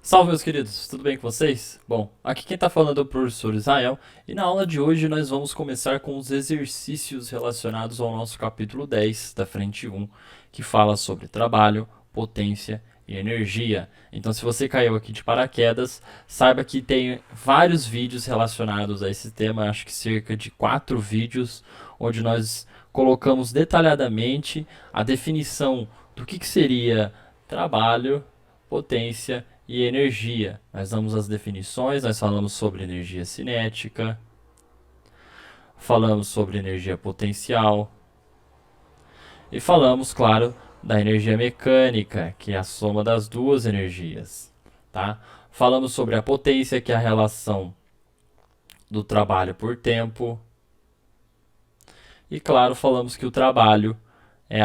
Salve, meus queridos, tudo bem com vocês? Bom, aqui quem está falando é o professor Israel e na aula de hoje nós vamos começar com os exercícios relacionados ao nosso capítulo 10 da frente 1, que fala sobre trabalho, potência e energia. Então, se você caiu aqui de paraquedas, saiba que tem vários vídeos relacionados a esse tema, acho que cerca de 4 vídeos, onde nós colocamos detalhadamente a definição do que seria trabalho, potência e energia. Nós damos as definições, nós falamos sobre energia cinética, falamos sobre energia potencial e falamos, claro, da energia mecânica, que é a soma das duas energias, tá? Falamos sobre a potência, que é a relação do trabalho por tempo, e claro, falamos que o trabalho é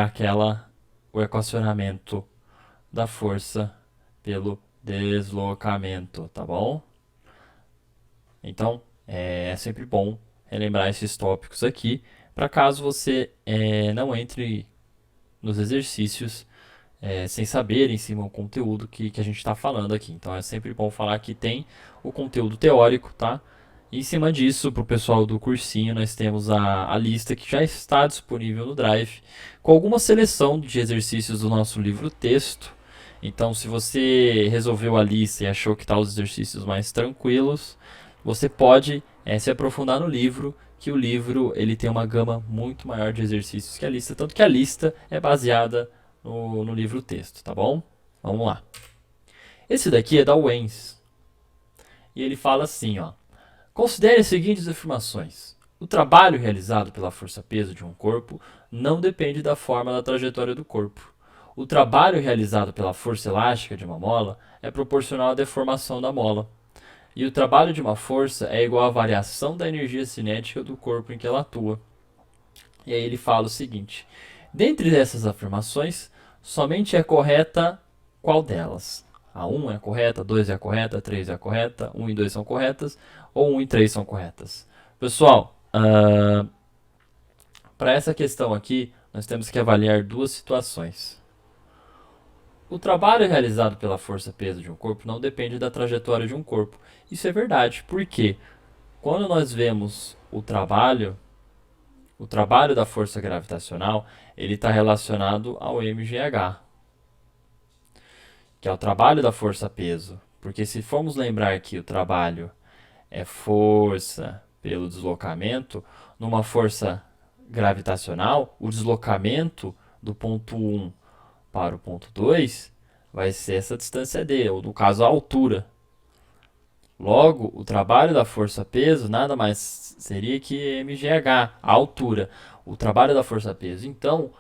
o equacionamento da força pelo deslocamento, tá bom? Então, é sempre bom relembrar esses tópicos aqui, para caso você não entre nos exercícios sem saber em cima o conteúdo que a gente está falando aqui. Então, é sempre bom falar que tem o conteúdo teórico, tá? E em cima disso, para o pessoal do cursinho, nós temos a lista que já está disponível no Drive, com alguma seleção de exercícios do nosso livro texto. Então, se você resolveu a lista e achou que tá os exercícios mais tranquilos, você pode se aprofundar no livro, que o livro ele tem uma gama muito maior de exercícios que a lista, tanto que a lista é baseada no livro texto, tá bom? Vamos lá. Esse daqui é da Wens, e ele fala assim, ó. Considere as seguintes afirmações. O trabalho realizado pela força-peso de um corpo não depende da forma da trajetória do corpo. O trabalho realizado pela força elástica de uma mola é proporcional à deformação da mola. E o trabalho de uma força é igual à variação da energia cinética do corpo em que ela atua. E aí ele fala o seguinte: dentre essas afirmações, somente é correta qual delas? A 1 é a correta, a 2 é a correta, a 3 é a correta, 1 e 2 são corretas, ou 1 e 3 são corretas? Pessoal, para essa questão aqui, nós temos que avaliar duas situações. O trabalho realizado pela força-peso de um corpo não depende da trajetória de um corpo. Isso é verdade, porque quando nós vemos o trabalho da força gravitacional, ele está relacionado ao mgh, que é o trabalho da força-peso. Porque se formos lembrar que o trabalho é força pelo deslocamento, numa força gravitacional, o deslocamento do ponto 1 para o ponto 2 vai ser essa distância d, ou no caso a altura. Logo, o trabalho da força-peso nada mais seria que mgh, a altura. O trabalho da força-peso, então,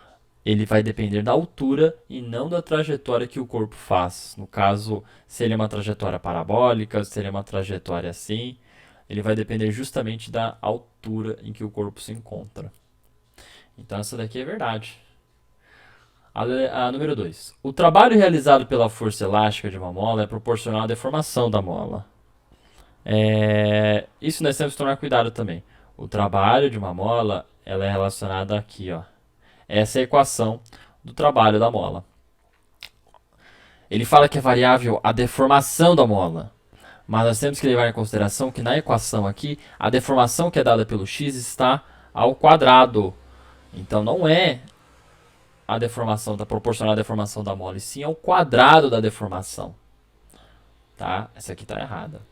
ele vai depender da altura e não da trajetória que o corpo faz. No caso, se ele é uma trajetória parabólica, se ele é uma trajetória assim, ele vai depender justamente da altura em que o corpo se encontra. Então, essa daqui é verdade. A número 2. O trabalho realizado pela força elástica de uma mola é proporcional à deformação da mola. Isso nós temos que tomar cuidado também. O trabalho de uma mola ela é relacionada aqui, ó. Essa é a equação do trabalho da mola. Ele fala que é variável a deformação da mola. Mas nós temos que levar em consideração que na equação aqui, a deformação que é dada pelo x está ao quadrado. Então não é a deformação da proporcional à deformação da mola, e sim ao quadrado da deformação. Tá? Essa aqui está errada.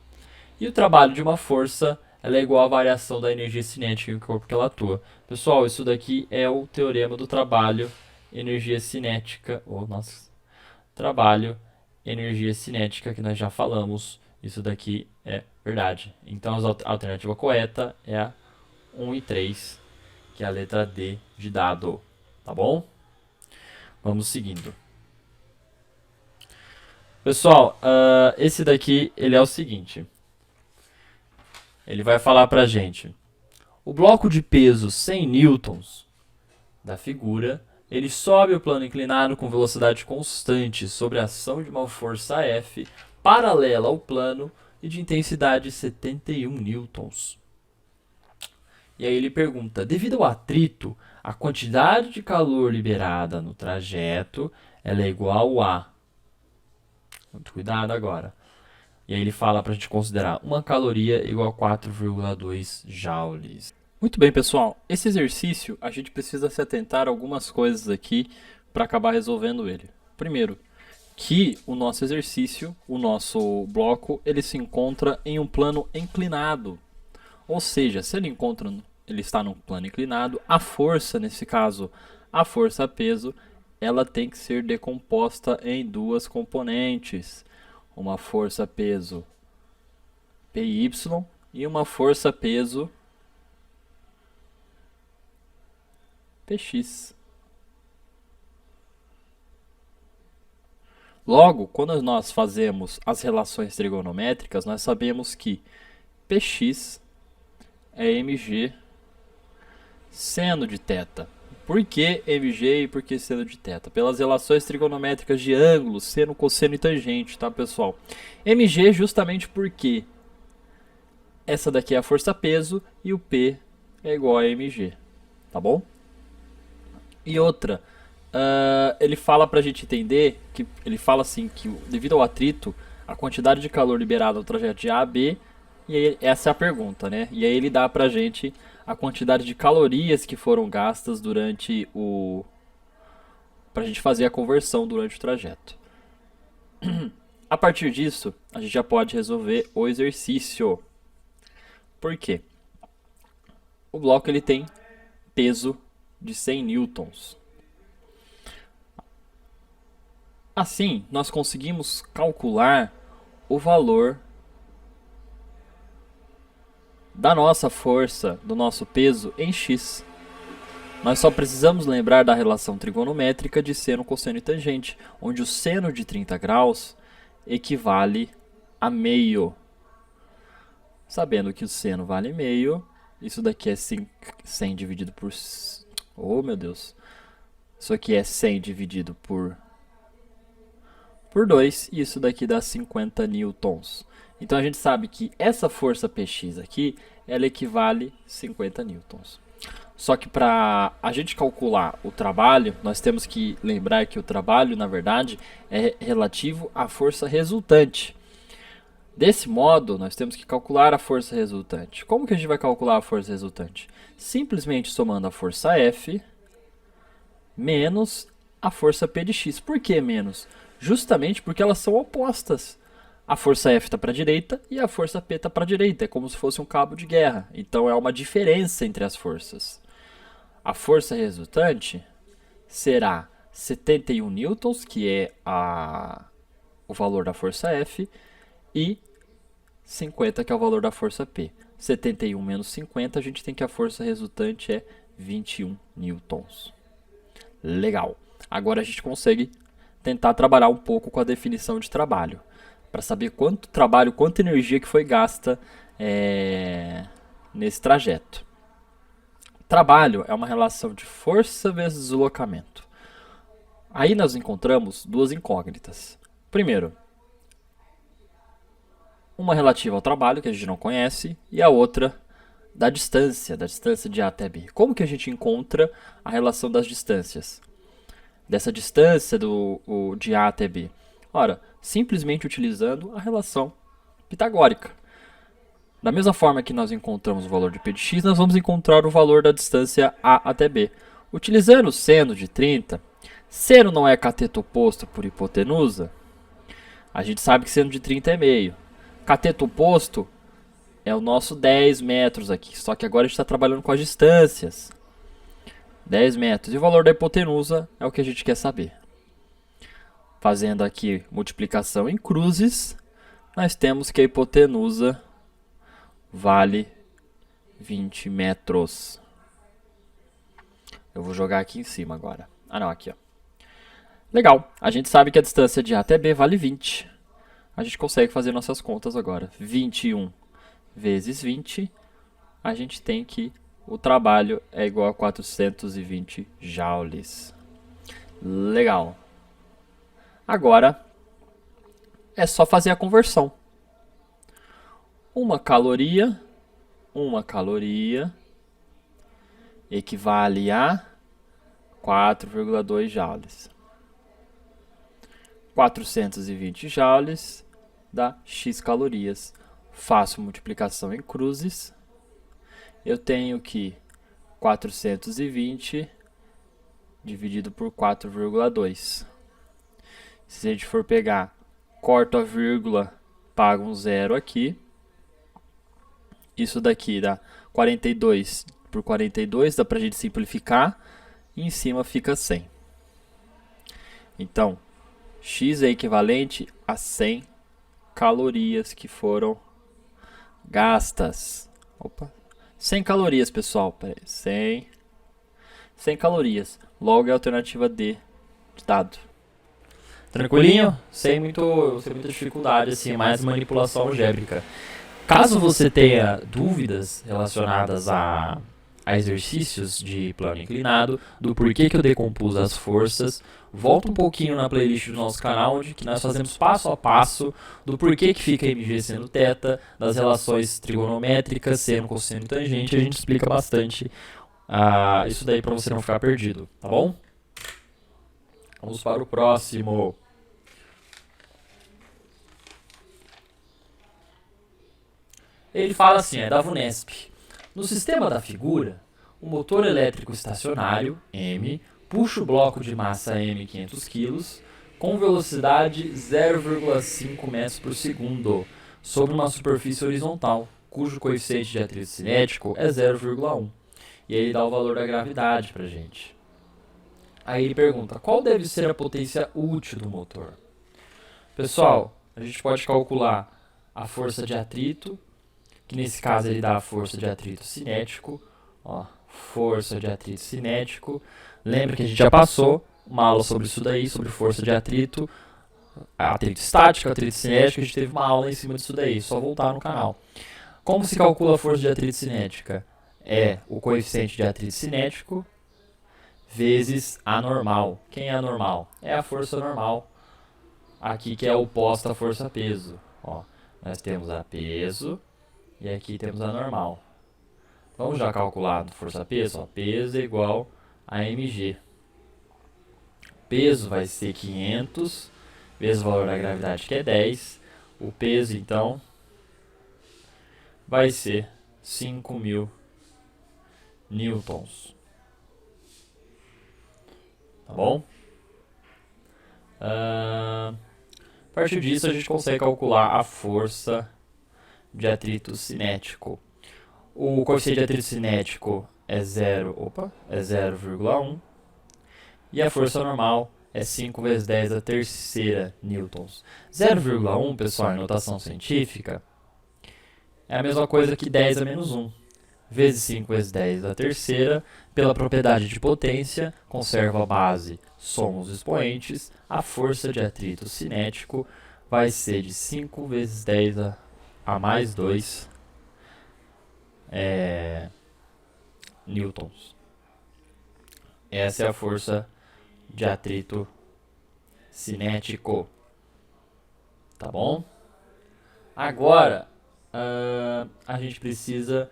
E o trabalho de uma força ela é igual à variação da energia cinética em corpo que ela atua. Pessoal, isso daqui é o teorema do trabalho, energia cinética, trabalho, energia cinética, que nós já falamos. Isso daqui é verdade. Então a alternativa correta é a 1 e 3, que é a letra D de dado. Tá bom? Vamos seguindo. Pessoal, esse daqui ele é o seguinte. Ele vai falar pra gente. O bloco de peso 100 newtons da figura, ele sobe o plano inclinado com velocidade constante sobre a ação de uma força F paralela ao plano e de intensidade 71 newtons. E aí ele pergunta, devido ao atrito, a quantidade de calor liberada no trajeto ela é igual a... Muito cuidado agora. E aí ele fala para a gente considerar uma caloria igual a 4,2 joules. Muito bem, pessoal. Esse exercício, a gente precisa se atentar a algumas coisas aqui para acabar resolvendo ele. Primeiro, que o nosso exercício, o nosso bloco, ele se encontra em um plano inclinado. Ou seja, se ele está num plano inclinado, a força, nesse caso, a força-peso, ela tem que ser decomposta em duas componentes. Uma força-peso PY e uma força-peso PX. Logo, quando nós fazemos as relações trigonométricas, nós sabemos que Px é mg seno de θ. Por que mg e por que seno de θ? Pelas relações trigonométricas de ângulos, seno, cosseno e tangente, tá, pessoal? mg justamente porque essa daqui é a força-peso e o P é igual a mg, tá bom? E outra, ele fala pra gente entender que ele fala assim que devido ao atrito, a quantidade de calor liberada no trajeto de A a B, e aí, essa é a pergunta, né? E aí ele dá pra gente a quantidade de calorias que foram gastas durante pra gente fazer a conversão durante o trajeto. A partir disso, a gente já pode resolver o exercício. Por quê? O bloco ele tem peso de 100 newtons. Assim, nós conseguimos calcular o valor da nossa força, do nosso peso em x. Nós só precisamos lembrar da relação trigonométrica de seno, cosseno e tangente, onde o seno de 30 graus equivale a meio. Sabendo que o seno vale meio, isso daqui é 100 dividido por... Oh, meu Deus. Isso aqui é 100 dividido por 2, e isso daqui dá 50 newtons. Então a gente sabe que essa força Px aqui, ela equivale a 50 newtons. Só que para a gente calcular o trabalho, nós temos que lembrar que o trabalho, na verdade, é relativo à força resultante. Desse modo, nós temos que calcular a força resultante. Como que a gente vai calcular a força resultante? Simplesmente somando a força F menos a força P de x. Por que menos? Justamente porque elas são opostas. A força F está para a direita e a força P está para a direita. É como se fosse um cabo de guerra. Então é uma diferença entre as forças. A força resultante será 71 newtons, que é o valor da força F, e 50, que é o valor da força P. 71 menos 50, a gente tem que a força resultante é 21 newtons. Legal. Agora a gente consegue tentar trabalhar um pouco com a definição de trabalho, para saber quanto trabalho, quanta energia que foi gasta nesse trajeto. Trabalho é uma relação de força vezes deslocamento. Aí nós encontramos duas incógnitas. Primeiro, uma relativa ao trabalho, que a gente não conhece, e a outra da distância de A até B. Como que a gente encontra a relação das distâncias? Dessa distância de A até B? Ora, simplesmente utilizando a relação pitagórica. Da mesma forma que nós encontramos o valor de P de x, nós vamos encontrar o valor da distância A até B. Utilizando o seno de 30, seno não é cateto oposto por hipotenusa? A gente sabe que seno de 30 é meio. Cateto oposto é o nosso 10 metros aqui, só que agora a gente está trabalhando com as distâncias. 10 metros. E o valor da hipotenusa é o que a gente quer saber. Fazendo aqui multiplicação em cruzes, nós temos que a hipotenusa vale 20 metros. Eu vou jogar aqui em cima agora. Ah, não, aqui, ó. Legal. A gente sabe que a distância de A até B vale 20. A gente consegue fazer nossas contas agora. 21 vezes 20, a gente tem que o trabalho é igual a 420 joules. Legal. Agora é só fazer a conversão. Uma caloria equivale a 4,2 joules. 420 joules dá X calorias. Faço multiplicação em cruzes. Eu tenho que 420 dividido por 4,2. Se a gente for pegar, corto a vírgula, pago um zero aqui. Isso daqui dá 42 por 42, dá pra gente simplificar. E em cima fica 100. Então, X é equivalente a 100 calorias que foram gastas. Opa. 100 calorias, pessoal. Pera aí. 100 calorias. Logo é a alternativa D de dado. Tranquilinho? Sem muita dificuldade, assim, mais manipulação algébrica. Caso você tenha dúvidas relacionadas a exercícios de plano inclinado, do porquê que eu decompus as forças, volta um pouquinho na playlist do nosso canal, onde que nós fazemos passo a passo do porquê que fica mg seno θ, das relações trigonométricas, seno, cosseno e tangente. A gente explica bastante isso daí para você não ficar perdido, tá bom? Vamos para o próximo. Ele fala assim, é da VUNESP. No sistema da figura, o motor elétrico estacionário, M, puxa o bloco de massa M 500 kg com velocidade 0,5 metros por segundo sobre uma superfície horizontal, cujo coeficiente de atrito cinético é 0,1. E aí ele dá o valor da gravidade pra gente. Aí ele pergunta, qual deve ser a potência útil do motor? Pessoal, a gente pode calcular a força de atrito, que nesse caso ele dá a força de atrito cinético, ó, força de atrito cinético. Lembra que a gente já passou uma aula sobre isso daí, sobre força de atrito estático, atrito cinético, a gente teve uma aula em cima disso daí, só voltar no canal. Como se calcula a força de atrito cinética? É o coeficiente de atrito cinético vezes a normal. Quem é a normal? É a força normal, aqui que é oposta à força peso. Ó, nós temos a peso e aqui temos a normal. Vamos já calcular a força-peso. Peso é igual a mg. Peso vai ser 500 vezes o valor da gravidade, que é 10. O peso, então, vai ser 5.000 newtons. Tá bom? A partir disso, a gente consegue calcular a força de atrito cinético. O coeficiente de atrito cinético é 0,1 e a força normal é 5 vezes 10 a terceira newtons. 0,1, pessoal, em notação científica, é a mesma coisa que 10 a menos 1. Vezes 5 vezes 10 a terceira, pela propriedade de potência, conserva a base, soma os expoentes, a força de atrito cinético vai ser de 5 vezes 10 a mais 2 newtons. Essa é a força de atrito cinético. Tá bom? Agora, a gente precisa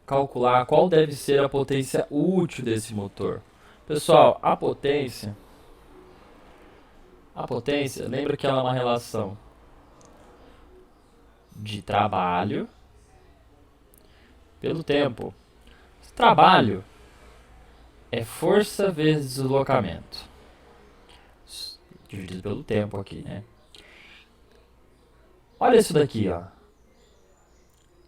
calcular qual deve ser a potência útil desse motor. Pessoal, a potência, lembra que ela é uma relação de trabalho pelo tempo. Trabalho é força vezes deslocamento, dividido pelo tempo aqui, né? Olha isso daqui, ó.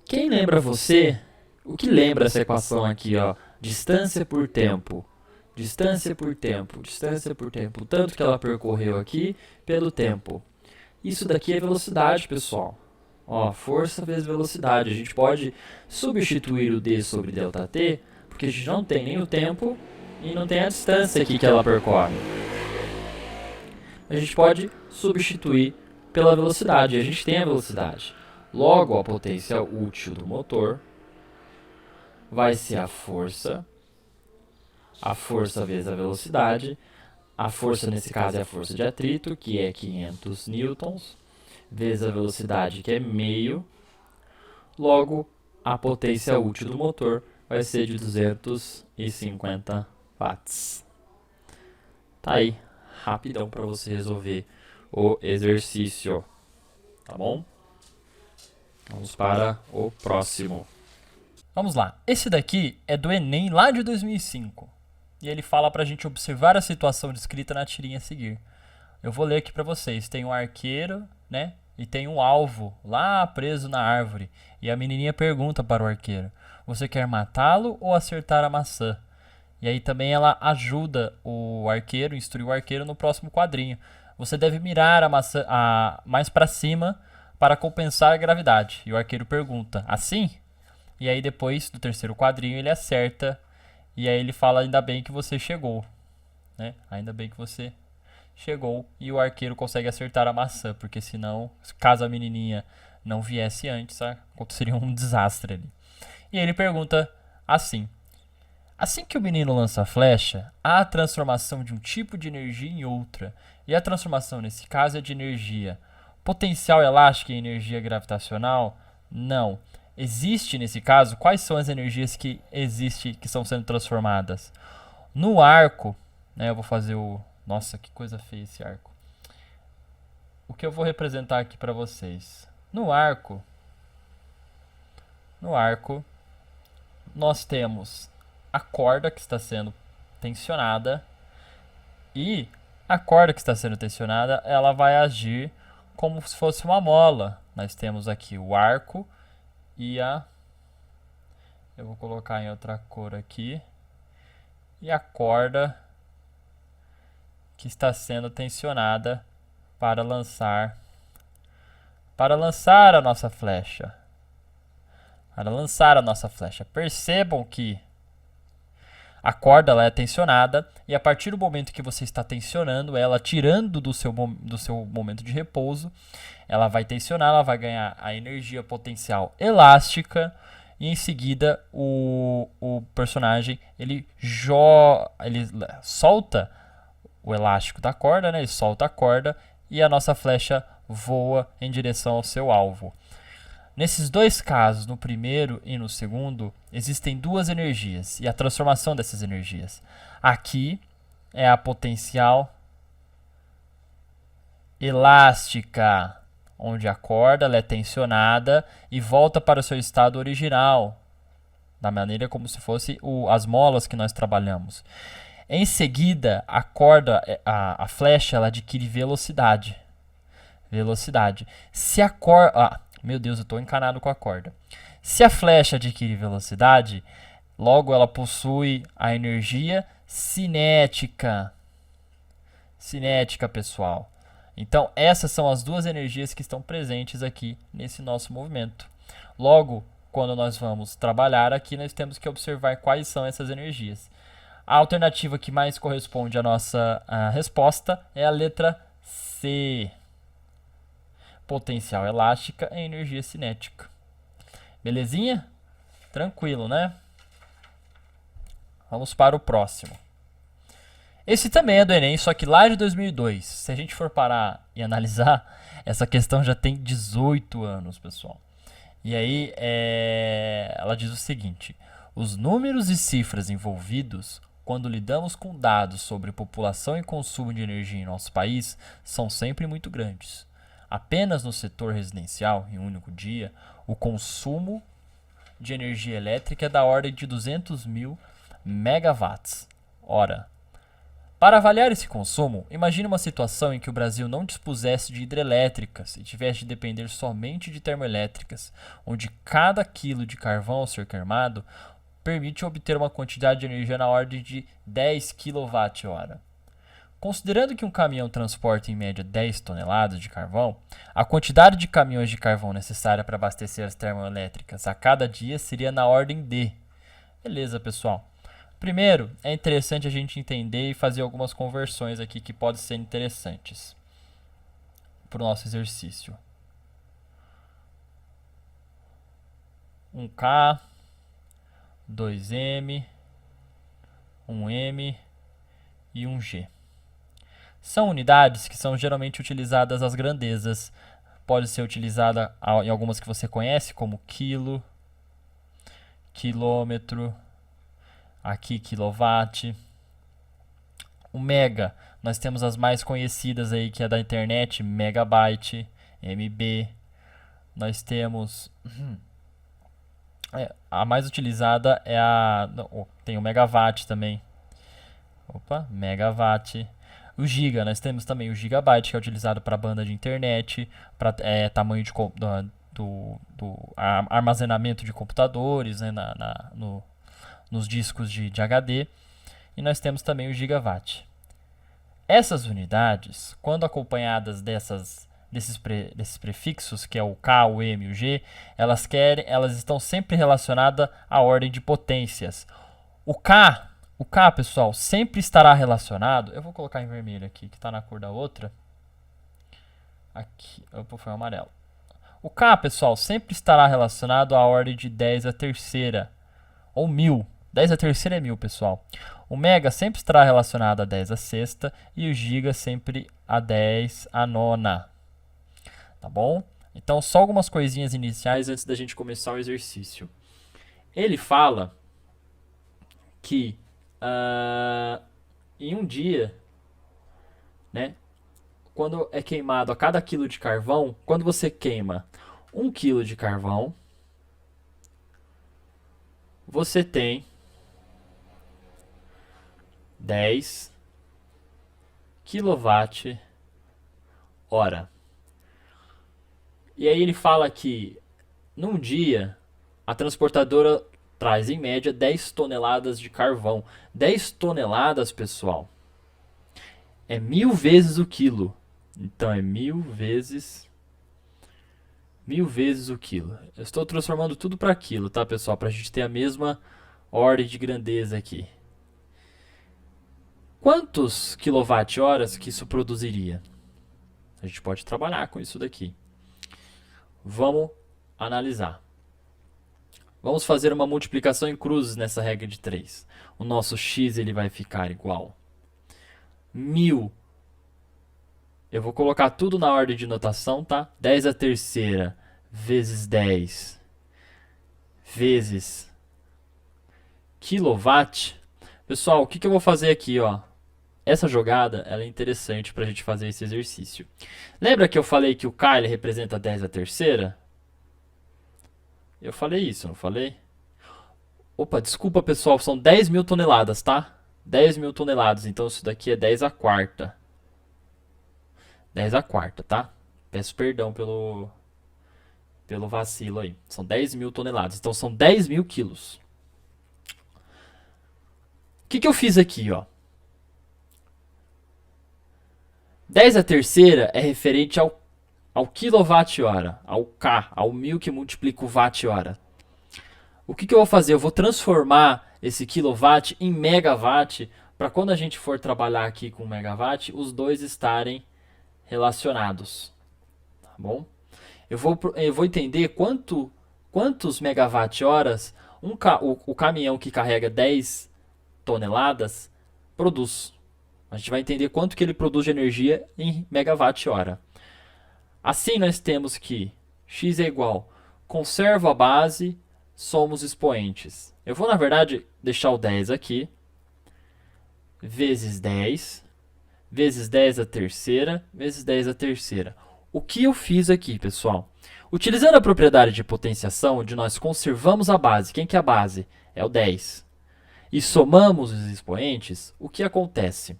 Quem lembra você? O que lembra essa equação aqui, ó? Distância por tempo. Distância por tempo, distância por tempo. O tanto que ela percorreu aqui pelo tempo. Isso daqui é velocidade, pessoal. Ó, força vezes velocidade. A gente pode substituir o d sobre ΔT, porque a gente não tem nem o tempo e não tem a distância aqui que ela percorre. A gente pode substituir pela velocidade. A gente tem a velocidade. Logo, a potência útil do motor vai ser a força vezes a velocidade. A força, nesse caso, é a força de atrito, que é 500 newtons, vezes a velocidade, que é meio. Logo, a potência útil do motor vai ser de 250 watts. Tá aí, rapidão para você resolver o exercício. tá bom? Vamos para o próximo. Vamos lá. Esse daqui é do Enem lá de 2005. E ele fala pra gente observar a situação descrita na tirinha a seguir. Eu vou ler aqui pra vocês. Tem um arqueiro, né? E tem um alvo lá preso na árvore. E a menininha pergunta para o arqueiro: você quer matá-lo ou acertar a maçã? E aí também ela ajuda o arqueiro, instrui o arqueiro no próximo quadrinho. Você deve mirar a maçã mais pra cima para compensar a gravidade. E o arqueiro pergunta: assim? E aí depois do terceiro quadrinho ele acerta. E aí ele fala: ainda bem que você chegou, né? Ainda bem que você chegou. E o arqueiro consegue acertar a maçã, porque senão, caso a menininha não viesse antes, aconteceria um desastre ali. E ele pergunta assim: assim que o menino lança a flecha, há a transformação de um tipo de energia em outra. E a transformação nesse caso é de energia potencial elástica e energia gravitacional? Não. Existe nesse caso, quais são as energias que existem, que estão sendo transformadas? No arco, né, eu vou fazer o... Nossa, que coisa feia esse arco. O que eu vou representar aqui para vocês? No arco, nós temos a corda que está sendo tensionada e a corda que está sendo tensionada, ela vai agir como se fosse uma mola. Nós temos aqui o arco e a... Eu vou colocar em outra cor aqui. E a corda que está sendo tensionada para lançar a nossa flecha. Percebam que a corda ela é tensionada e a partir do momento que você está tensionando ela, tirando do seu momento de repouso, ela vai tensionar, ela vai ganhar a energia potencial elástica e em seguida o personagem ele solta o elástico da corda, né? Ele solta a corda e a nossa flecha voa em direção ao seu alvo. Nesses dois casos, no primeiro e no segundo, existem duas energias e a transformação dessas energias. Aqui é a potencial elástica, onde a corda ela é tensionada e volta para o seu estado original, da maneira como se fosse as molas que nós trabalhamos. Em seguida, a corda, a flecha, ela adquire velocidade. Se a corda... meu Deus, eu estou encanado com a corda. Se a flecha adquire velocidade, logo ela possui a energia cinética. Cinética, pessoal. Então, essas são as duas energias que estão presentes aqui nesse nosso movimento. Logo, quando nós vamos trabalhar aqui, nós temos que observar quais são essas energias. A alternativa que mais corresponde à nossa resposta é a letra C. Potencial elástica e energia cinética. Belezinha? Tranquilo, né? Vamos para o próximo. Esse também é do Enem, só que lá de 2002. Se a gente for parar e analisar, essa questão já tem 18 anos, pessoal. E aí, ela diz o seguinte: os números e cifras envolvidos, quando lidamos com dados sobre população e consumo de energia em nosso país, são sempre muito grandes. Apenas no setor residencial, em um único dia, o consumo de energia elétrica é da ordem de 200.000 megawatts hora. Para avaliar esse consumo, imagine uma situação em que o Brasil não dispusesse de hidrelétricas e tivesse de depender somente de termoelétricas, onde cada quilo de carvão ao ser queimado permite obter uma quantidade de energia na ordem de 10 kWh. Considerando que um caminhão transporta em média 10 toneladas de carvão, a quantidade de caminhões de carvão necessária para abastecer as termoelétricas a cada dia seria na ordem de... Beleza, pessoal. Primeiro, é interessante a gente entender e fazer algumas conversões aqui que podem ser interessantes para o nosso exercício. 1K, 2M, 1M e 1G. São unidades que são geralmente utilizadas às grandezas. Pode ser utilizada em algumas que você conhece, como quilo, quilômetro, aqui quilowatt. O mega, nós temos as mais conhecidas aí, que é da internet, megabyte, MB, nós temos... a mais utilizada é a... tem o megawatt também. Opa, megawatt. O giga, nós temos também o gigabyte, que é utilizado para banda de internet, para tamanho de, do armazenamento de computadores, né, nos discos de HD. E nós temos também o gigawatt. Essas unidades, quando acompanhadas desses prefixos, que é o K, o M e o G, elas estão sempre relacionadas à ordem de potências. O K, pessoal, sempre estará relacionado... Eu vou colocar em vermelho aqui, que está na cor da outra. Aqui, foi amarelo. O K, pessoal, sempre estará relacionado à ordem de 10 à terceira, ou 1000. 10 à terceira é 1000, pessoal. O mega sempre estará relacionado a 10 à sexta e o giga sempre a 10 à nona. Tá bom? Então, só algumas coisinhas iniciais antes da gente começar o exercício. Ele fala que em um dia, né, quando é queimado a cada quilo de carvão, quando você queima 1 quilo de carvão, você tem 10 kWh. E aí ele fala que num dia a transportadora traz em média 10 toneladas de carvão. 10 toneladas, pessoal, é 1000 vezes o quilo. Então é 1000 vezes o quilo. Eu estou transformando tudo para quilo, tá, pessoal? Para a gente ter a mesma ordem de grandeza aqui. Quantos quilowatt-horas que isso produziria? A gente pode trabalhar com isso daqui. Vamos analisar. Vamos fazer uma multiplicação em cruzes nessa regra de 3. O nosso x ele vai ficar igual 1000. Eu vou colocar tudo na ordem de notação, tá? 10 à terceira vezes 10 vezes quilowatt. Pessoal, o que eu vou fazer aqui, ó? Essa jogada ela é interessante para a gente fazer esse exercício. Lembra que eu falei que o K ele representa 10 à terceira? Eu falei isso, não falei? Opa, desculpa, pessoal, são 10.000 toneladas, tá? 10.000 toneladas, então isso daqui é 10 à quarta. 10 à quarta, tá? Peço perdão pelo vacilo aí. São 10.000 toneladas, então são 10.000 quilos. O que eu fiz aqui, ó? 10 à terceira é referente ao quilowatt-hora, ao K, ao 1000 que multiplica o watt-hora. O que eu vou fazer? Eu vou transformar esse quilowatt em megawatt, para quando a gente for trabalhar aqui com megawatt, os dois estarem relacionados. Tá bom? Eu vou entender quantos megawatt-horas o caminhão que carrega 10 toneladas produz. A gente vai entender quanto que ele produz de energia em megawatt-hora. Assim, nós temos que x é igual, conservo a base, somos expoentes. Eu vou, na verdade, deixar o 10 aqui, vezes 10, vezes 10 à terceira, vezes 10 à terceira. O que eu fiz aqui, pessoal? Utilizando a propriedade de potenciação, onde nós conservamos a base. Quem que é a base? É o 10. E somamos os expoentes, o que acontece?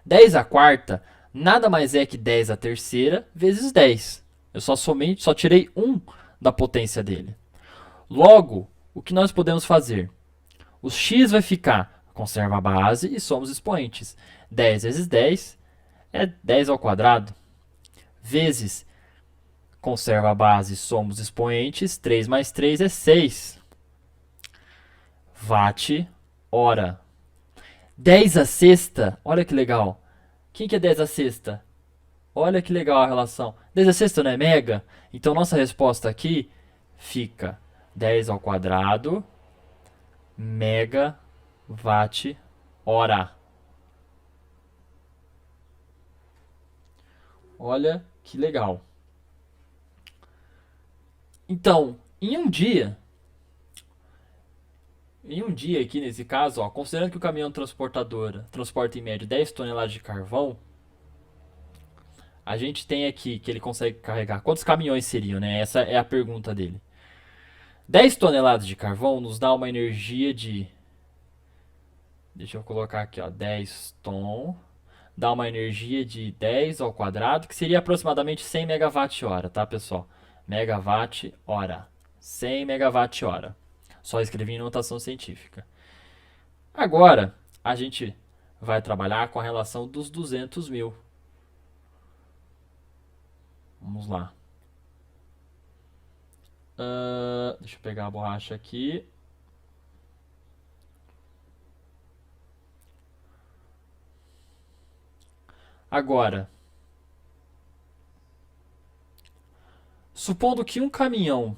10 à quarta nada mais é que 10 à terceira vezes 10. Eu só tirei 1 da potência dele. Logo, o que nós podemos fazer? O x vai ficar, conserva a base e somos expoentes. 10 vezes 10 é 10 ao quadrado. Vezes, conserva a base e somos expoentes. 3 mais 3 é 6. Watt-hora. 10 à sexta, olha que legal. Quem que é 10 à sexta? Olha que legal a relação. 10 à sexta não é mega? Então nossa resposta aqui fica 10 ao quadrado megawatt-hora. Olha que legal. Então, em um dia aqui nesse caso, ó, considerando que o caminhão transportadora transporta em média 10 toneladas de carvão, A gente tem aqui que ele consegue carregar. Quantos caminhões seriam, né? Essa é a pergunta dele. 10 toneladas de carvão nos dá uma energia de... Deixa eu colocar aqui, ó. 10 ton. Dá uma energia de 10 ao quadrado, que seria aproximadamente 100 megawatt-hora, tá, pessoal? Megawatt-hora. 100 megawatt-hora. Só escrevi em notação científica. Agora, a gente vai trabalhar com a relação dos 200 mil. Vamos lá. Deixa eu pegar a borracha aqui. Agora, supondo que um caminhão,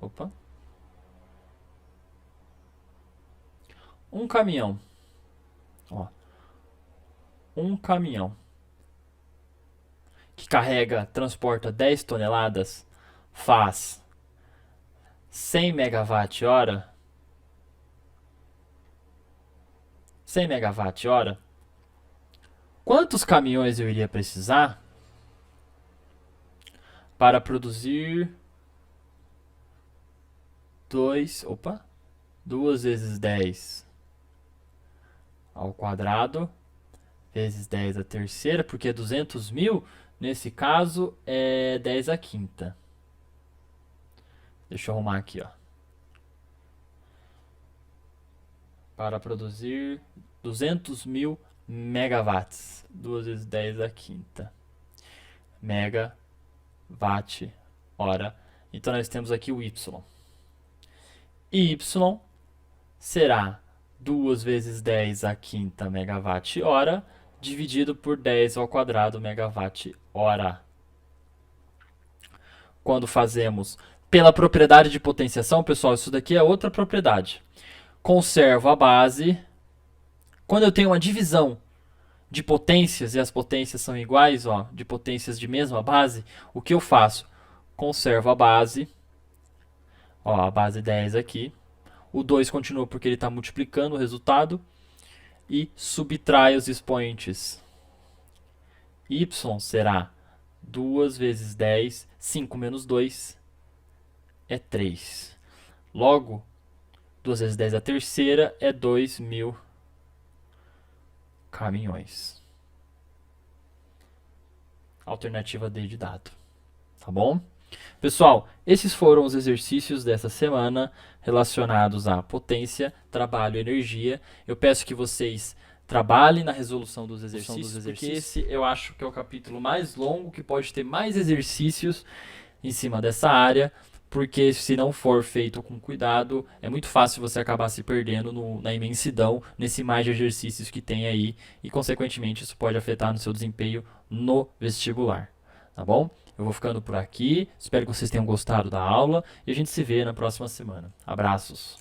opa, um caminhão, ó, um caminhão que transporta 10 toneladas, faz 100 megawatt-hora, 100 megawatt-hora, quantos caminhões eu iria precisar para produzir 2 vezes 10 ao quadrado, vezes 10 a terceira, porque 200 mil, nesse caso, é 10 a quinta. Deixa eu arrumar aqui, ó. Para produzir 200 mil megawatts. 2 vezes 10 a quinta. Megawatt-hora. Então nós temos aqui o Y. Y será 2 vezes 10 a quinta megawatt-hora, dividido por 10 ao quadrado megawatt-hora. Quando fazemos pela propriedade de potenciação, pessoal, isso daqui é outra propriedade. Conservo a base. Quando eu tenho uma divisão de potências e as potências são iguais, ó, de potências de mesma base, o que eu faço? Conservo a base. Ó, a base 10 aqui. O 2 continua porque ele está multiplicando o resultado. E subtrai os expoentes. Y será 2 vezes 10, 5 menos 2 é 3. Logo, 2 vezes 10 a terceira é 2.000 caminhões. Alternativa D de dado. Tá bom? Pessoal, esses foram os exercícios dessa semana relacionados à potência, trabalho e energia. Eu peço que vocês trabalhem na resolução dos exercícios, porque esse eu acho que é o capítulo mais longo, que pode ter mais exercícios em cima dessa área, porque se não for feito com cuidado, é muito fácil você acabar se perdendo na imensidão, nesse mar de exercícios que tem aí, e consequentemente isso pode afetar no seu desempenho no vestibular. Tá bom? Eu vou ficando por aqui, espero que vocês tenham gostado da aula e a gente se vê na próxima semana. Abraços!